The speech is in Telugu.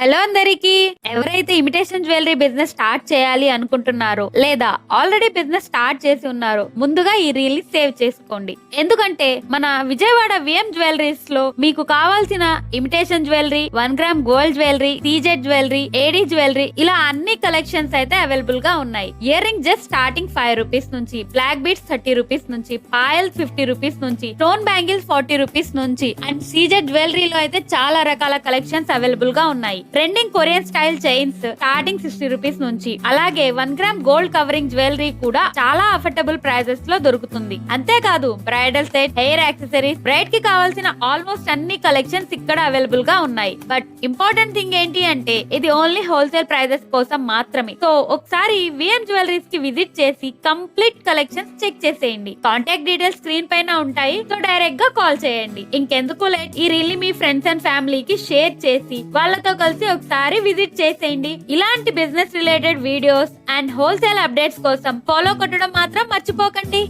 హలో అందరికి. ఎవరైతే ఇమిటేషన్ జ్యువెలరీ బిజినెస్ స్టార్ట్ చేయాలి అనుకుంటున్నారో లేదా ఆల్రెడీ బిజినెస్ స్టార్ట్ చేసి ఉన్నారో ముందుగా ఈ రీల్ ని సేవ్ చేసుకోండి. ఎందుకంటే మన విజయవాడ విఎం జ్యువెలరీస్ లో మీకు కావాల్సిన imitation jewellery, 1 gram gold jewellery, CZ jewellery, AD jewellery ఇలా అన్ని కలెక్షన్స్ అయితే అవైలబుల్ గా ఉన్నాయి. Ear ring just starting 5 rupees నుంచి, బ్లాక్ బీడ్స్ 30 రూపీస్ నుంచి, పాయల్స్ 50 రూపీస్ నుంచి, స్టోన్ బ్యాంగిల్స్ 40 రూపీస్ నుంచి అండ్ సీజెడ్ జ్యువెలరీలో అయితే చాలా రకాల కలెక్షన్స్ అవైలబుల్ గా ఉన్నాయి. Trending Korean style chains starting 60 rupees నుంచి, అలాగే 1 గ్రామ్ గోల్డ్ కవరింగ్ జ్యువెలరీ కూడా చాలా అఫోర్డబుల్ ప్రైజెస్ లో దొరుకుతుంది. అంతేకాదు bridal set, hair accessories, braid కి కావాల్సిన ఆల్మోస్ట్ అన్ని కలెక్షన్స్ ఇక్కడ అవైలబుల్ గా ఉన్నాయి. బట్ ఇంపార్టెంట్ థింగ్ ఏంటి అంటే ఇది ఓన్లీ హోల్సేల్ ప్రైజెస్ కోసం మాత్రమే. సో ఒకసారి విఎం జ్యువెలరీస్ కి విజిట్ చేసి కంప్లీట్ కలెక్షన్స్ చెక్ చేసేయండి. కాంటాక్ట్ డీటెయిల్స్ స్క్రీన్ పైన ఉంటాయి, సో డైరెక్ట్ గా కాల్ చేయండి. ఇంకెందుకు లేట్, ఈ రీల్ ని మీ ఫ్రెండ్స్ అండ్ ఫ్యామిలీకి షేర్ చేసి వాళ్ళతో కలిసి ఒకసారి విజిట్ చేసేయండి. ఇలాంటి business related videos and wholesale updates కోసం ఫాలో కొట్టడం మాత్రం మర్చిపోకండి.